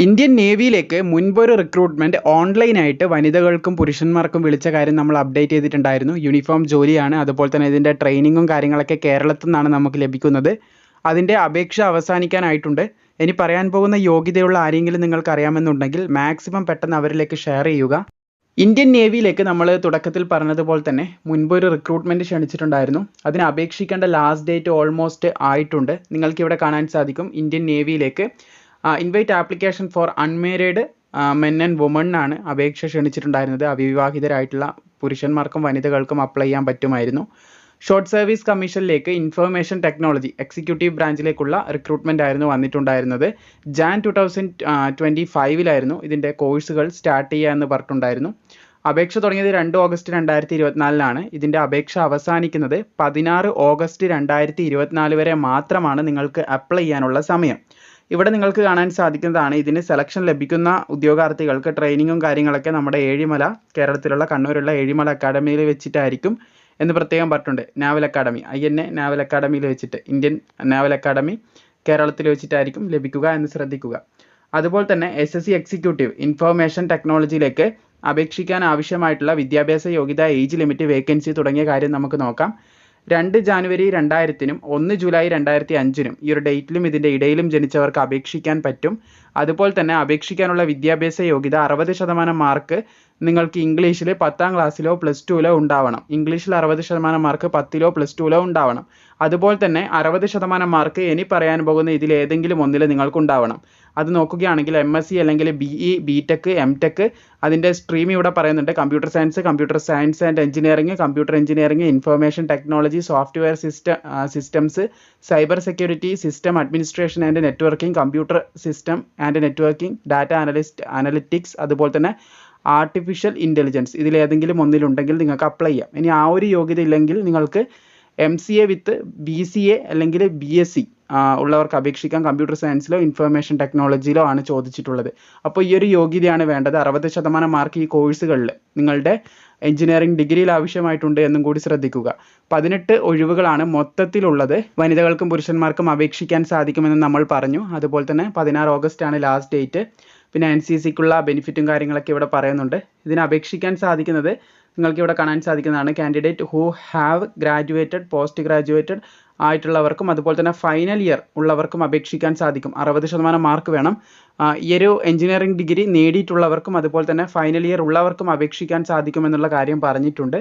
Indian നേവിയിലേക്ക് മുൻപൊരു recruitment ഓൺലൈനായിട്ട് വനിതകൾക്കും പുരുഷന്മാർക്കും വിളിച്ച കാര്യം നമ്മൾ അപ്ഡേറ്റ് ചെയ്തിട്ടുണ്ടായിരുന്നു. യൂണിഫോം ജോലിയാണ്. അതുപോലെ തന്നെ ഇതിൻ്റെ ട്രെയിനിങ്ങും കാര്യങ്ങളൊക്കെ കേരളത്തിൽ നിന്നാണ് നമുക്ക് ലഭിക്കുന്നത്. അതിൻ്റെ അപേക്ഷ അവസാനിക്കാനായിട്ടുണ്ട്. ഇനി പറയാൻ പോകുന്ന യോഗ്യതയുള്ള ആരെങ്കിലും നിങ്ങൾക്ക് അറിയാമെന്നുണ്ടെങ്കിൽ മാക്സിമം പെട്ടെന്ന് അവരിലേക്ക് ഷെയർ ചെയ്യുക. ഇന്ത്യൻ നേവിയിലേക്ക് നമ്മൾ തുടക്കത്തിൽ പറഞ്ഞതുപോലെ തന്നെ മുൻപൊരു റിക്രൂട്ട്മെൻറ്റ് ക്ഷണിച്ചിട്ടുണ്ടായിരുന്നു. അതിന് അപേക്ഷിക്കേണ്ട ലാസ്റ്റ് ഡേറ്റ് ഓൾമോസ്റ്റ് ആയിട്ടുണ്ട്. നിങ്ങൾക്കിവിടെ കാണാൻ സാധിക്കും. ഇന്ത്യൻ നേവിയിലേക്ക് invite application for unmarried men and women ആണ് അപേക്ഷ ക്ഷണിച്ചിട്ടുണ്ടായിരുന്നത്. അവിവാഹിതരായിട്ടുള്ള പുരുഷന്മാർക്കും വനിതകൾക്കും അപ്ലൈ ചെയ്യാൻ പറ്റുമായിരുന്നു. ഷോർട്ട് സർവീസ് കമ്മീഷനിലേക്ക് ഇൻഫർമേഷൻ ടെക്നോളജി എക്സിക്യൂട്ടീവ് ബ്രാഞ്ചിലേക്കുള്ള റിക്രൂട്ട്മെൻ്റ് ആയിരുന്നു വന്നിട്ടുണ്ടായിരുന്നത്. ജാൻ 2025 ഇതിൻ്റെ കോഴ്സുകൾ സ്റ്റാർട്ട് ചെയ്യുക എന്ന് പറഞ്ഞിട്ടുണ്ടായിരുന്നു. അപേക്ഷ തുടങ്ങിയത് 2 ഓഗസ്റ്റ് 2024 ഇതിൻ്റെ അപേക്ഷ അവസാനിക്കുന്നത് 16 ഓഗസ്റ്റ് 2024 വരെ മാത്രമാണ് നിങ്ങൾക്ക് അപ്ലൈ ചെയ്യാനുള്ള സമയം. ഇവിടെ നിങ്ങൾക്ക് കാണാൻ സാധിക്കുന്നതാണ്. ഇതിന് സെലക്ഷൻ ലഭിക്കുന്ന ഉദ്യോഗാർത്ഥികൾക്ക് ട്രെയിനിങ്ങും കാര്യങ്ങളൊക്കെ നമ്മുടെ ഏഴിമല, കേരളത്തിലുള്ള കണ്ണൂരുള്ള ഏഴിമല അക്കാഡമിയിൽ വെച്ചിട്ടായിരിക്കും എന്ന് പ്രത്യേകം പറഞ്ഞിട്ടുണ്ട്. നാവൽ അക്കാഡമി, INA നാവൽ അക്കാഡമിയിൽ വെച്ചിട്ട്, ഇന്ത്യൻ നാവൽ അക്കാഡമി കേരളത്തിൽ വെച്ചിട്ടായിരിക്കും ലഭിക്കുക എന്ന് ശ്രദ്ധിക്കുക. അതുപോലെ തന്നെ SSC എക്സിക്യൂട്ടീവ് ഇൻഫർമേഷൻ ടെക്നോളജിയിലേക്ക് അപേക്ഷിക്കാൻ ആവശ്യമായിട്ടുള്ള വിദ്യാഭ്യാസ യോഗ്യത, ഏജ് ലിമിറ്റ്, വേക്കൻസി തുടങ്ങിയ കാര്യം നമുക്ക് നോക്കാം. 2 ജാനുവരി 2000 1 ജൂലൈ 2005 ഈ ഒരു ഡേറ്റിലും ഇതിൻ്റെ ഇടയിലും ജനിച്ചവർക്ക് അപേക്ഷിക്കാൻ പറ്റും. അതുപോലെ തന്നെ അപേക്ഷിക്കാനുള്ള വിദ്യാഭ്യാസ യോഗ്യത 60% മാർക്ക് നിങ്ങൾക്ക് ഇംഗ്ലീഷിൽ 10ാം ക്ലാസ്സിലോ +2ലോ ഉണ്ടാവണം. ഇംഗ്ലീഷിൽ 60% മാർക്ക് 10ലോ +2ലോ ഉണ്ടാവണം. അതുപോലെ തന്നെ 60% മാർക്ക് ഇനി പറയാൻ പോകുന്ന ഇതിൽ ഏതെങ്കിലും ഒന്നിൽ നിങ്ങൾക്ക് ഉണ്ടാവണം. അത് നോക്കുകയാണെങ്കിൽ MSc അല്ലെങ്കിൽ BE, BTech, MTech അതിൻ്റെ സ്ട്രീം ഇവിടെ പറയുന്നുണ്ട്. Computer science and engineering, computer engineering, information technology, software systems, cyber security, system administration and networking, computer system and networking, data analytics, അതുപോലെ തന്നെ ആർട്ടിഫിഷ്യൽ ഇൻ്റലിജൻസ് ഇതിലേതെങ്കിലും ഒന്നിലുണ്ടെങ്കിൽ നിങ്ങൾക്ക് അപ്ലൈ ചെയ്യാം. ഇനി ആ ഒരു യോഗ്യത ഇല്ലെങ്കിൽ നിങ്ങൾക്ക് MCA വിത്ത് BCA അല്ലെങ്കിൽ BSc ഉള്ളവർക്ക് അപേക്ഷിക്കാം. കമ്പ്യൂട്ടർ സയൻസിലോ ഇൻഫർമേഷൻ ടെക്നോളജിയിലോ ആണ് ചോദിച്ചിട്ടുള്ളത്. അപ്പോൾ ഈ ഒരു യോഗ്യതയാണ് വേണ്ടത്. 60% മാർക്ക് ഈ കോഴ്സുകളിൽ നിങ്ങളുടെ എഞ്ചിനീയറിംഗ് ഡിഗ്രിയിൽ ആവശ്യമായിട്ടുണ്ട് എന്നും കൂടി ശ്രദ്ധിക്കുക. 18 ഒഴിവുകളാണ് മൊത്തത്തിലുള്ളത്. വനിതകൾക്കും പുരുഷന്മാർക്കും അപേക്ഷിക്കാൻ സാധിക്കുമെന്ന് നമ്മൾ പറഞ്ഞു. അതുപോലെ തന്നെ 16 ഓഗസ്റ്റ് ആണ് ലാസ്റ്റ് ഡേറ്റ്. പിന്നെ NCCക്കുള്ള ബെനിഫിറ്റും കാര്യങ്ങളൊക്കെ ഇവിടെ പറയുന്നുണ്ട്. ഇതിന് അപേക്ഷിക്കാൻ സാധിക്കുന്നത് നിങ്ങൾക്ക് ഇവിടെ കാണാൻ സാധിക്കുന്നതാണ്. Candidate who have graduated, post graduated ആയിട്ടുള്ളവർക്കും അതുപോലെ തന്നെ ഫൈനൽ ഇയർ ഉള്ളവർക്കും അപേക്ഷിക്കാൻ സാധിക്കും. 60% മാർക്ക് വേണം. ഈ ഒരു എഞ്ചിനീയറിംഗ് ഡിഗ്രി നേടിയിട്ടുള്ളവർക്കും അതുപോലെ തന്നെ ഫൈനൽ ഇയർ ഉള്ളവർക്കും അപേക്ഷിക്കാൻ സാധിക്കുമെന്നുള്ള കാര്യം പറഞ്ഞിട്ടുണ്ട്.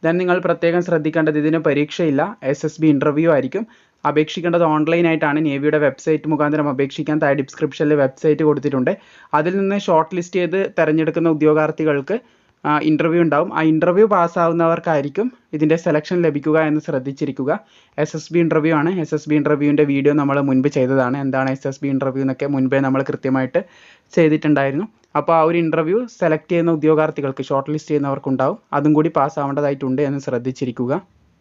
ദെൻ നിങ്ങൾ പ്രത്യേകം ശ്രദ്ധിക്കേണ്ടത് ഇതിന് പരീക്ഷയില്ല, SSB ഇൻ്റർവ്യൂ ആയിരിക്കും. അപേക്ഷിക്കേണ്ടത് ഓൺലൈനായിട്ടാണ്. നേവിയുടെ വെബ്സൈറ്റ് മുഖാന്തരം അപേക്ഷിക്കാൻ താഴെ ഡിസ്ക്രിപ്ഷനിൽ വെബ്സൈറ്റ് കൊടുത്തിട്ടുണ്ട്. അതിൽ നിന്ന് ഷോർട്ട് ലിസ്റ്റ് ചെയ്ത് തിരഞ്ഞെടുക്കുന്ന ഉദ്യോഗാർത്ഥികൾക്ക് ഇൻ്റർവ്യൂ ഉണ്ടാവും. ആ ഇൻ്റർവ്യൂ പാസ്സാവുന്നവർക്കായിരിക്കും ഇതിൻ്റെ സെലക്ഷൻ ലഭിക്കുക എന്ന് ശ്രദ്ധിച്ചിരിക്കുക. SSB ഇൻ്റർവ്യൂ ആണ്. SSB ഇൻ്റർവ്യൂവിൻ്റെ വീഡിയോ നമ്മൾ മുൻപ് ചെയ്തതാണ്. എന്താണ് SSB ഇൻ്റർവ്യൂ എന്നൊക്കെ മുൻപേ നമ്മൾ കൃത്യമായിട്ട് ചെയ്തിട്ടുണ്ടായിരുന്നു. അപ്പോൾ ആ ഒരു ഇൻ്റർവ്യൂ സെലക്ട് ചെയ്യുന്ന ഉദ്യോഗാർത്ഥികൾക്ക്, ഷോർട്ട് ലിസ്റ്റ് ചെയ്യുന്നവർക്കുണ്ടാവും. അതും കൂടി പാസ്സാവേണ്ടതായിട്ടുണ്ട് എന്ന് ശ്രദ്ധിച്ചിരിക്കുക.